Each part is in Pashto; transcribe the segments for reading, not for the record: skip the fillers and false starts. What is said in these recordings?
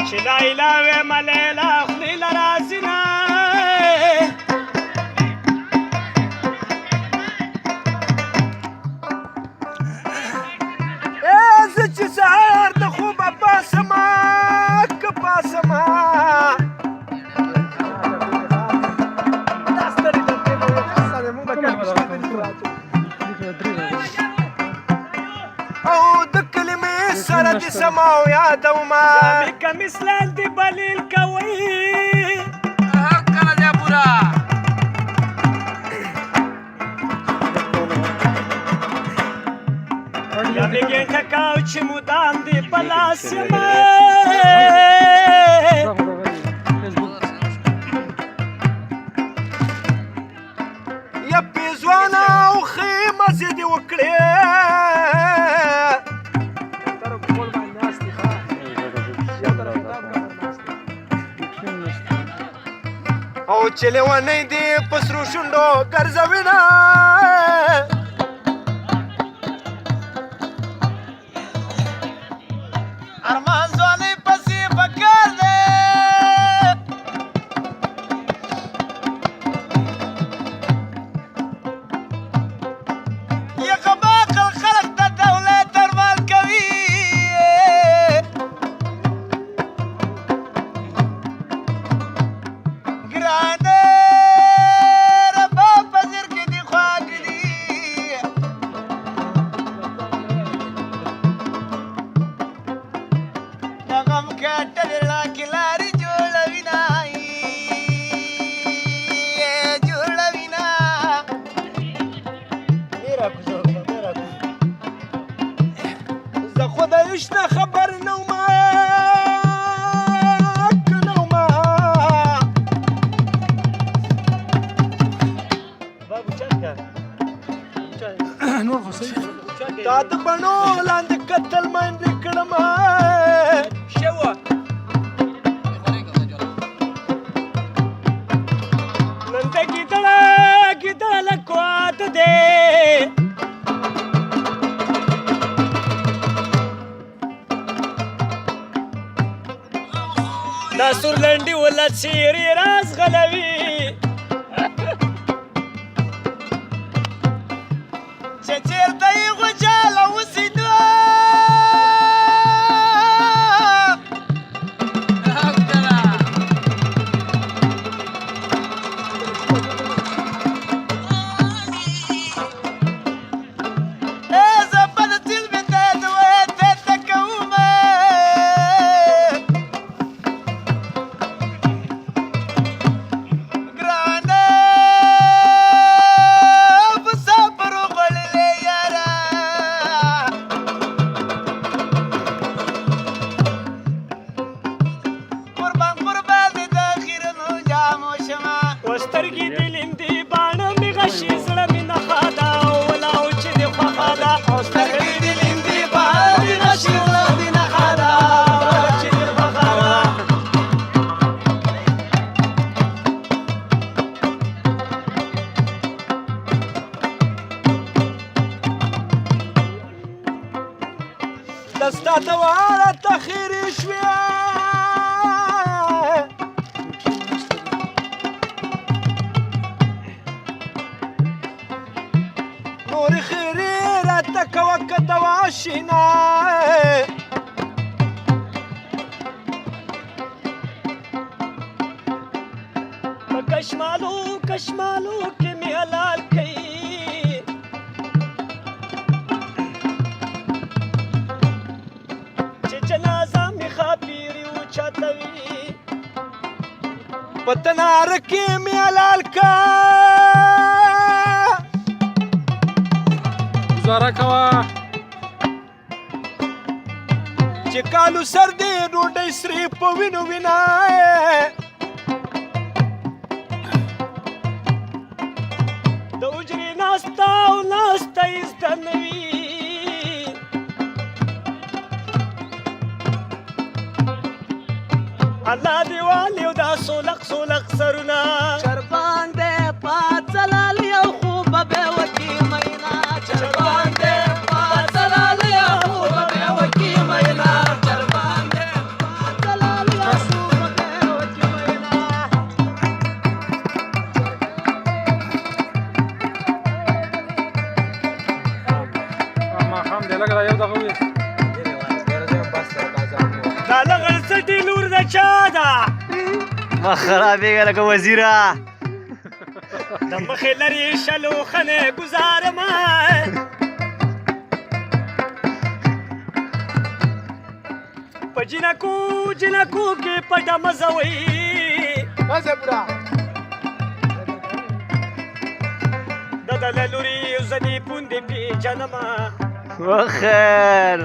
چې لا اله ویم لیلا خولې له راځي نه زه چې سهار د خوبه پاسمه که پاسمه او د کلمې سره د سما او یادومه مې که مثلان د بلیل کوئ کله دی پوره یا مې ګېټه کاو چې مدام دې په لاس یمه یا پیزوانه او ښې مزې دې وکړې او چې لیونی دې په سرو شونډو ګرځوینه ارمان ځوانۍ پسې پکار دی یغه باقل خلق د دولت ارمان کوي ګرانه ربا په زر کې دي خواږه دي د غم کټلې لاکې لارې جوړوینه جوړوینه زه خو د عشق نه خبر نه ومه که نه ومه تا د بڼو لاندې کتل منډې کړمه نن د ګیدړه ګیدړه له کوات دی دا سور لنډي ولت سیري راز غلوي چې چېرته یې غوجاله اوسېدو زه به د تلمې ته د ویته ته کومه ګرانه مسافر وغوړلې یاره قربان قربان دې د خیرنو جامو شمه وسترګې دې لیندې باڼه مې غشي زړه مې نه خادا ولاو چې دې خوښه ده او سترګې دې لیندې باڼه مې غشي زړه مې نه خادا ولاو چې دې خوښه ده دستا ته واړه تخیرې شوې نورې خیرې راته کوه که دوا شینه په کشمالو کشمالو کې مې حلال کړي چې جنازه مې خاپیري اوچتوي په تناره کې مې حلال کا گزاره کوه چې کالو سر دې ډوډۍ سرې په وینو وینا د حجرې ناسته او ناسته یې زده نه وي الله دې والي او دا سولق سولق سرونه چربان دې پاتلال یو خوب به وکی مینا چربان دې پاتلال یو خوب به وکی مینا چربان دې پاتلال یو چا ده ما خرابېږه لکه وزیره د مخې لرې شلو خنې ګزارمه په جنکو جنکو کې پټه مزه وي د ده له لوري زه دې پوندې پېژنمه وخیر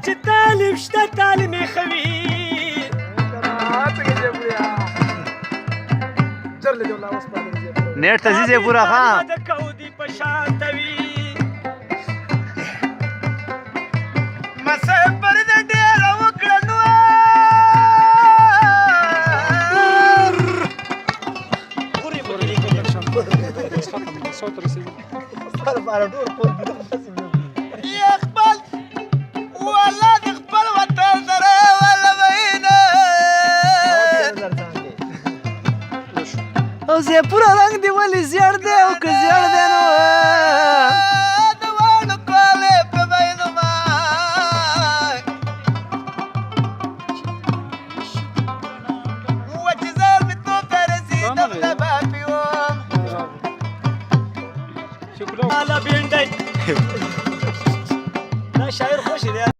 چې تعلیم شته تعلیم یې ښه وي نیټ ته ځي پوره ښه د کودي په شانته وي مسافر د ډېره وکړه نو خپل والله د خپل وطن سره ولا وینه او زه پوره رنګ دی ولې زیړ دی او که زیړ دی نو